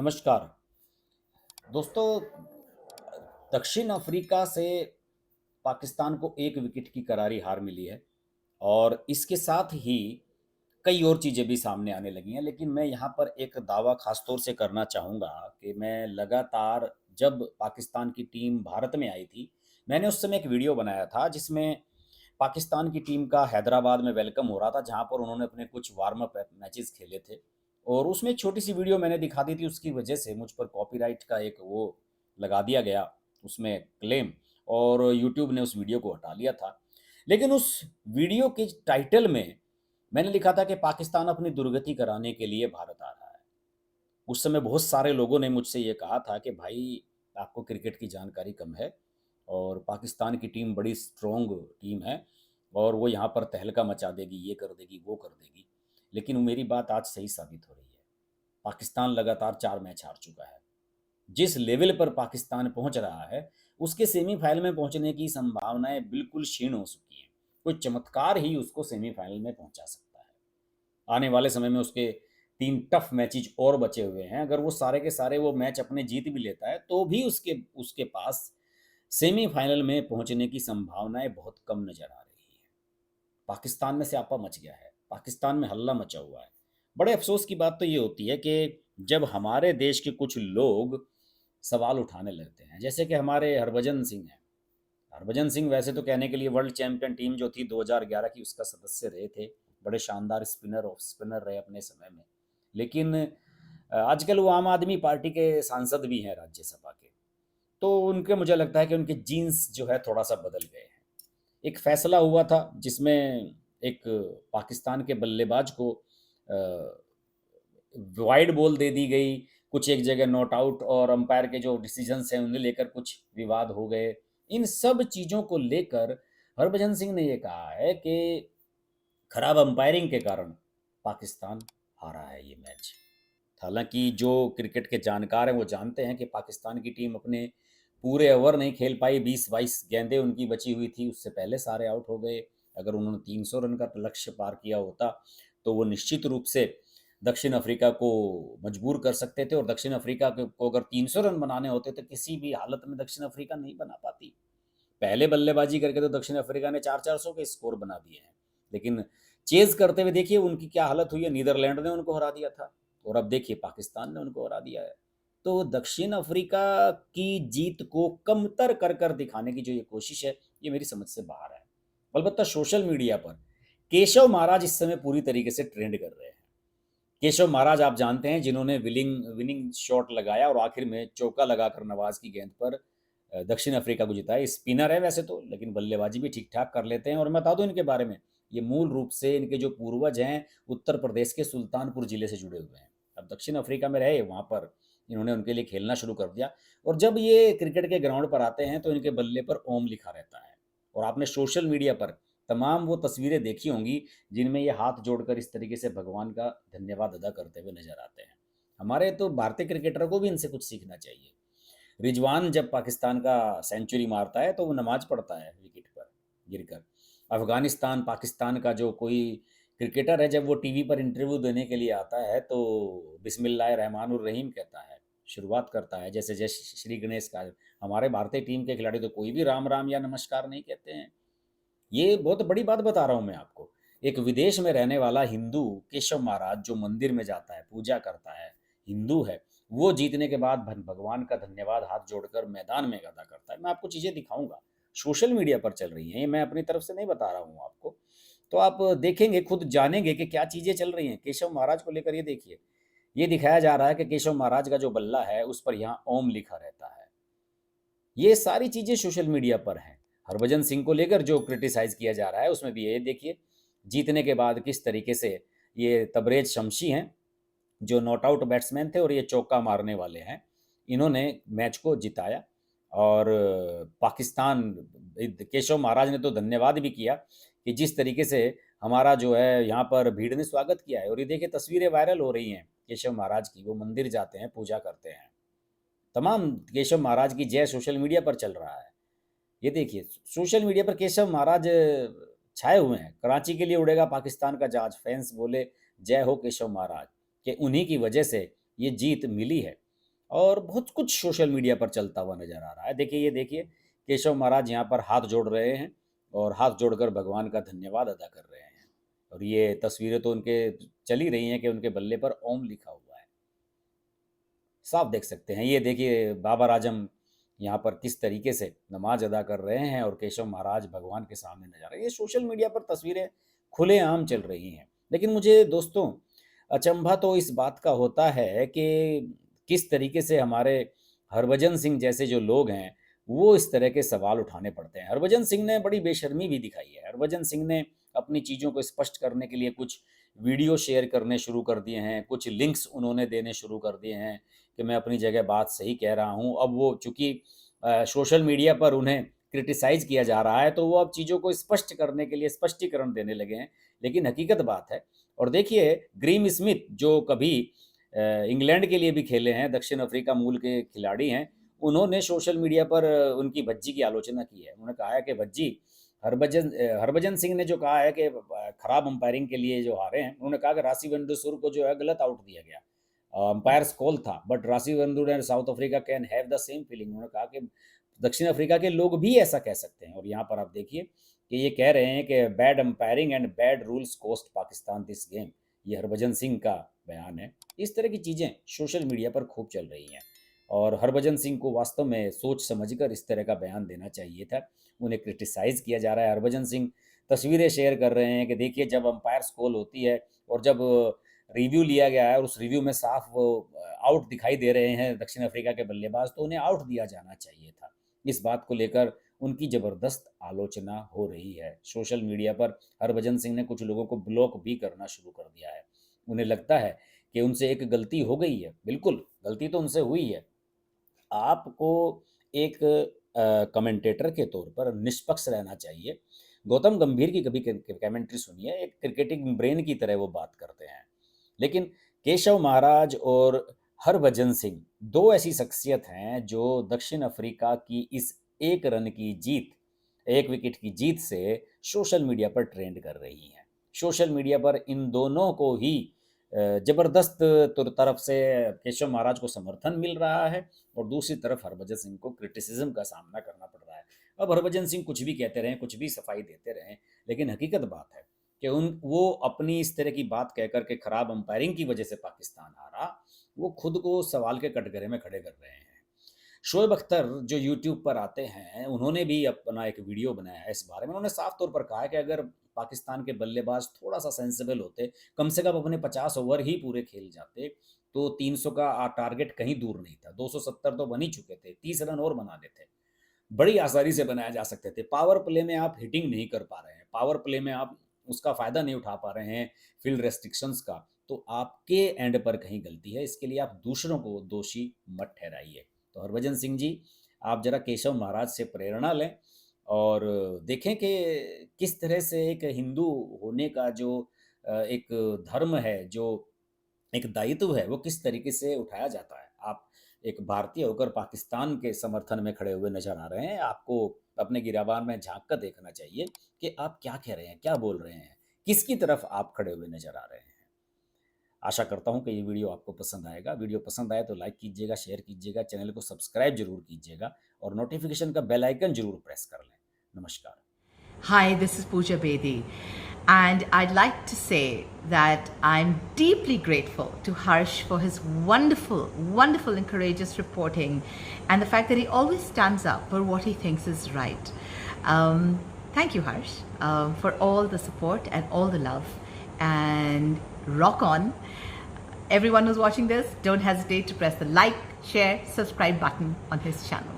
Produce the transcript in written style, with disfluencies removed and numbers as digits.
नमस्कार दोस्तों। दक्षिण अफ्रीका से पाकिस्तान को 1 विकेट की करारी हार मिली है और इसके साथ ही कई और चीज़ें भी सामने आने लगी हैं। लेकिन मैं यहाँ पर एक दावा खास तौर से करना चाहूँगा कि मैं लगातार जब पाकिस्तान की टीम भारत में आई थी, मैंने उस समय एक वीडियो बनाया था जिसमें पाकिस्तान की टीम का हैदराबाद में वेलकम हो रहा था, जहाँ पर उन्होंने अपने कुछ वार्म अप मैचेस खेले थे। और उसमें एक छोटी सी वीडियो मैंने दिखा दी थी, उसकी वजह से मुझ पर कॉपीराइट का एक वो लगा दिया गया, उसमें क्लेम, और यूट्यूब ने उस वीडियो को हटा लिया था। लेकिन उस वीडियो के टाइटल में मैंने लिखा था कि पाकिस्तान अपनी दुर्गति कराने के लिए भारत आ रहा है। उस समय बहुत सारे लोगों ने मुझसे ये कहा था कि भाई, आपको क्रिकेट की जानकारी कम है और पाकिस्तान की टीम बड़ी स्ट्रॉन्ग टीम है और वो यहाँ पर तहलका मचा देगी, ये कर देगी, वो कर देगी। लेकिन मेरी बात आज सही साबित हो रही है। पाकिस्तान लगातार 4 मैच हार चुका है। जिस लेवल पर पाकिस्तान पहुंच रहा है, उसके सेमीफाइनल में पहुंचने की संभावनाएं बिल्कुल क्षीण हो चुकी हैं। कोई चमत्कार ही उसको सेमीफाइनल में पहुंचा सकता है। आने वाले समय में उसके 3 टफ मैचेज और बचे हुए हैं। अगर वो सारे के सारे वो मैच अपने जीत भी लेता है तो भी उसके उसके पास सेमीफाइनल में पहुंचने की संभावनाएं बहुत कम नजर आ रही है। पाकिस्तान में स्यापा मच गया है, पाकिस्तान में हल्ला मचा हुआ है। बड़े अफसोस की बात तो ये होती है कि जब हमारे देश के कुछ लोग सवाल उठाने लगते हैं, जैसे कि हमारे हरभजन सिंह हैं। हरभजन सिंह वैसे तो कहने के लिए वर्ल्ड चैंपियन टीम जो थी 2011 की, उसका सदस्य रहे थे। बड़े शानदार स्पिनर रहे अपने समय में। लेकिन आजकल वो आम आदमी पार्टी के सांसद भी हैं राज्यसभा के। तो उनके, मुझे लगता है कि उनके जीन्स जो है थोड़ा सा बदल गए हैं। एक फैसला हुआ था जिसमें एक पाकिस्तान के बल्लेबाज को वाइड बॉल दे दी गई, कुछ एक जगह नॉट आउट, और अंपायर के जो डिसीजंस हैं उन्हें लेकर कुछ विवाद हो गए। इन सब चीज़ों को लेकर हरभजन सिंह ने ये कहा है कि खराब अंपायरिंग के कारण पाकिस्तान हारा है ये मैच। हालांकि जो क्रिकेट के जानकार हैं वो जानते हैं कि पाकिस्तान की टीम अपने पूरे ओवर नहीं खेल पाई। 20-22 गेंदें उनकी बची हुई थी, उससे पहले सारे आउट हो गए। अगर उन्होंने 300 रन का लक्ष्य पार किया होता तो वो निश्चित रूप से दक्षिण अफ्रीका को मजबूर कर सकते थे, और दक्षिण अफ्रीका को अगर 300 रन बनाने होते तो किसी भी हालत में दक्षिण अफ्रीका नहीं बना पाती। पहले बल्लेबाजी करके तो दक्षिण अफ्रीका ने 400 के स्कोर बना दिए हैं। लेकिन चेज करते हुए देखिए उनकी क्या हालत हुई है। नीदरलैंड ने उनको हरा दिया था और अब देखिए पाकिस्तान ने उनको हरा दिया है। तो दक्षिण अफ्रीका की जीत को कमतर कर कर दिखाने की जो ये कोशिश है, ये मेरी समझ से बाहर है। अलबत्ता सोशल मीडिया पर केशव महाराज इस समय पूरी तरीके से ट्रेंड कर रहे हैं। केशव महाराज आप जानते हैं, जिन्होंने विनिंग विनिंग शॉट लगाया और आखिर में चौका लगाकर नवाज की गेंद पर दक्षिण अफ्रीका को जिताया। स्पिनर है वैसे तो, लेकिन बल्लेबाजी भी ठीक ठाक कर लेते हैं। और मैं बता दूं इनके बारे में, ये मूल रूप से इनके जो पूर्वज हैं उत्तर प्रदेश के सुल्तानपुर जिले से जुड़े हुए हैं। अब दक्षिण अफ्रीका में रहे, वहाँ पर इन्होंने उनके लिए खेलना शुरू कर दिया। और जब ये क्रिकेट के ग्राउंड पर आते हैं तो इनके बल्ले पर ओम लिखा रहता है। और आपने सोशल मीडिया पर तमाम वो तस्वीरें देखी होंगी जिनमें ये हाथ जोड़कर इस तरीके से भगवान का धन्यवाद अदा करते हुए नजर आते हैं। हमारे तो भारतीय क्रिकेटरों को भी इनसे कुछ सीखना चाहिए। रिजवान जब पाकिस्तान का सेंचुरी मारता है तो वो नमाज पढ़ता है विकेट पर गिरकर। अफगानिस्तान पाकिस्तान का जो कोई क्रिकेटर है, जब वो टीवी पर इंटरव्यू देने के लिए आता है तो बिस्मिल्लाह रहमान रहीम कहता है, शुरुआत करता है जैसे जय श्री गणेश का। हमारे भारतीय टीम के खिलाड़ी तो कोई भी राम राम या नमस्कार नहीं कहते हैं। ये बहुत बड़ी बात बता रहा हूँ मैं आपको। एक विदेश में रहने वाला हिंदू केशव महाराज जो मंदिर में जाता है, पूजा करता है, हिंदू है, वो जीतने के बाद भगवान का धन्यवाद हाथ जोड़कर मैदान में अदा करता है। मैं आपको चीज़ें दिखाऊंगा, सोशल मीडिया पर चल रही हैं, ये मैं अपनी तरफ से नहीं बता रहा हूँ आपको। तो आप देखेंगे, खुद जानेंगे कि क्या चीज़ें चल रही हैं केशव महाराज को लेकर। ये देखिए, ये दिखाया जा रहा है कि केशव महाराज का जो बल्ला है उस पर यहाँ ओम लिखा रहता है। ये सारी चीज़ें सोशल मीडिया पर हैं। हरभजन सिंह को लेकर जो क्रिटिसाइज़ किया जा रहा है उसमें भी ये देखिए, जीतने के बाद किस तरीके से ये तबरेज़ शमशी हैं, जो नॉट आउट बैट्समैन थे और ये चौका मारने वाले हैं, इन्होंने मैच को जिताया। और पाकिस्तान, केशव महाराज ने तो धन्यवाद भी किया कि जिस तरीके से हमारा जो है यहाँ पर भीड़ ने स्वागत किया है। और ये देखिए तस्वीरें वायरल हो रही हैं केशव महाराज की, वो मंदिर जाते हैं, पूजा करते हैं। तमाम केशव महाराज की जय सोशल मीडिया पर चल रहा है। ये देखिए, सोशल मीडिया पर केशव महाराज छाए हुए हैं। कराची के लिए उड़ेगा पाकिस्तान का जहाज, फैंस बोले जय हो केशव महाराज, कि उन्हीं की वजह से ये जीत मिली है। और बहुत कुछ सोशल मीडिया पर चलता हुआ नज़र आ रहा है। देखिए, ये देखिए, केशव महाराज यहाँ पर हाथ जोड़ रहे हैं और हाथ जोड़कर भगवान का धन्यवाद अदा कर रहे हैं। और ये तस्वीरें तो उनके चल ही रही हैं कि उनके बल्ले पर ओम लिखा हुआ है। साफ देख सकते हैं। ये देखिए बाबर आजम यहाँ पर किस तरीके से नमाज अदा कर रहे हैं और केशव महाराज भगवान के सामने नजर आ रहे हैं। ये सोशल मीडिया पर तस्वीरें खुलेआम चल रही हैं। लेकिन मुझे दोस्तों अचंभा तो इस बात का होता है कि किस तरीके से हमारे हरभजन सिंह जैसे जो लोग हैं वो इस तरह के सवाल उठाने पड़ते हैं। हरभजन सिंह ने बड़ी बेशर्मी भी दिखाई है। हरभजन सिंह ने अपनी चीज़ों को स्पष्ट करने के लिए कुछ वीडियो शेयर करने शुरू कर दिए हैं, कुछ लिंक्स उन्होंने देने शुरू कर दिए हैं कि मैं अपनी जगह बात सही कह रहा हूँ। अब वो चूँकि सोशल मीडिया पर उन्हें क्रिटिसाइज़ किया जा रहा है, तो वो अब चीज़ों को स्पष्ट करने के लिए स्पष्टीकरण देने लगे हैं। लेकिन हकीकत बात है। और देखिए ग्रीम स्मिथ जो कभी इंग्लैंड के लिए भी खेले हैं, दक्षिण अफ्रीका मूल के खिलाड़ी हैं, उन्होंने सोशल मीडिया पर उनकी भज्जी की आलोचना की है। उन्होंने कहा है कि भज्जी हरभजन सिंह ने जो कहा है कि खराब अंपायरिंग के लिए जो हारे हैं, उन्होंने कहा कि राशि वेंडुसुर को जो है गलत आउट दिया गया। अंपायर्स कॉल था, but Rassie van der Dussen and South Africa can have the same feeling. उन्होंने कहा कि दक्षिण अफ्रीका के लोग भी ऐसा कह सकते हैं। और यहाँ पर आप देखिए कि ये कह रहे हैं कि bad umpiring and bad rules cost Pakistan this game. ये हरभजन सिंह का बयान है। इस तरह की चीज़ें सोशल मीडिया पर खूब चल रही हैं और हरभजन सिंह को वास्तव में सोच समझकर इस तरह का बयान देना चाहिए था। उन्हें क्रिटिसाइज़ किया जा रहा है। हरभजन सिंह तस्वीरें शेयर कर रहे हैं कि देखिए जब अंपायर्स कॉल होती है और जब रिव्यू लिया गया है और उस रिव्यू में साफ वो आउट दिखाई दे रहे हैं दक्षिण अफ्रीका के बल्लेबाज, तो उन्हें आउट दिया जाना चाहिए था। इस बात को लेकर उनकी ज़बरदस्त आलोचना हो रही है। सोशल मीडिया पर हरभजन सिंह ने कुछ लोगों को ब्लॉक भी करना शुरू कर दिया है। उन्हें लगता है कि उनसे एक गलती हो गई है। बिल्कुल, गलती तो उनसे हुई है। आपको एक कमेंटेटर के तौर पर निष्पक्ष रहना चाहिए। गौतम गंभीर की कभी कमेंट्री सुनिए, एक क्रिकेटिंग ब्रेन की तरह वो बात करते हैं। लेकिन केशव महाराज और हरभजन सिंह दो ऐसी शख्सियत हैं जो दक्षिण अफ्रीका की इस एक रन की जीत, एक विकेट की जीत से सोशल मीडिया पर ट्रेंड कर रही हैं। सोशल मीडिया पर इन दोनों को ही ज़बरदस्त तरफ से केशव महाराज को समर्थन मिल रहा है और दूसरी तरफ हरभजन सिंह को क्रिटिसिज्म का सामना करना पड़ रहा है। अब हरभजन सिंह कुछ भी कहते रहें, कुछ भी सफाई देते रहें, लेकिन हकीकत बात है कि वो अपनी इस तरह की बात कह कर के खराब अंपायरिंग की वजह से पाकिस्तान हारा, वो खुद को सवाल के कटघरे में खड़े कर रहे हैं। शोएब अख्तर जो यूट्यूब पर आते हैं, उन्होंने भी अपना एक वीडियो बनाया है इस बारे में। उन्होंने साफ तौर पर कहा है कि अगर पाकिस्तान के बल्लेबाज थोड़ा सा सेंसिबल होते, कम से कम अपने 50 ओवर ही पूरे खेल जाते, तो 300 का टारगेट कहीं दूर नहीं था। 270 तो बन ही चुके थे, 30 रन और बना देते, बड़ी आसानी से बनाया जा सकते थे। पावर प्ले में आप हिटिंग नहीं कर पा रहे हैं, पावर प्ले में आप उसका फ़ायदा नहीं उठा पा रहे हैं फील्ड रेस्ट्रिक्शंस का, तो आपके एंड पर कहीं गलती है। इसके लिए आप दूसरों को दोषी मत ठहराइए। तो हरभजन सिंह जी, आप ज़रा केशव महाराज से प्रेरणा लें और देखें कि किस तरह से एक हिंदू होने का जो एक धर्म है, जो एक दायित्व है, वो किस तरीके से उठाया जाता है। आप एक भारतीय होकर पाकिस्तान के समर्थन में खड़े हुए नज़र आ रहे हैं। आपको अपने गिराबान में झाँक कर देखना चाहिए कि आप क्या कह रहे हैं, क्या बोल रहे हैं, किसकी तरफ आप खड़े हुए नज़र आ रहे हैं। आशा करता हूँ कि ये वीडियो आपको पसंद आएगा। वीडियो पसंद आए तो लाइक कीजिएगा, शेयर कीजिएगा, चैनल को सब्सक्राइब ज़रूर कीजिएगा और नोटिफिकेशन का बेल आइकन ज़रूर प्रेस कर लें। नमस्कार। Hi, this is Pooja Bedi, and I'd like to say that I'm deeply grateful to Harsh for his wonderful, wonderful and courageous reporting and the fact that he always stands up for what he thinks is right. Thank you, Harsh, for all the support and all the love, and rock on. Everyone who's watching this, don't hesitate to press the like, share, subscribe button on his channel.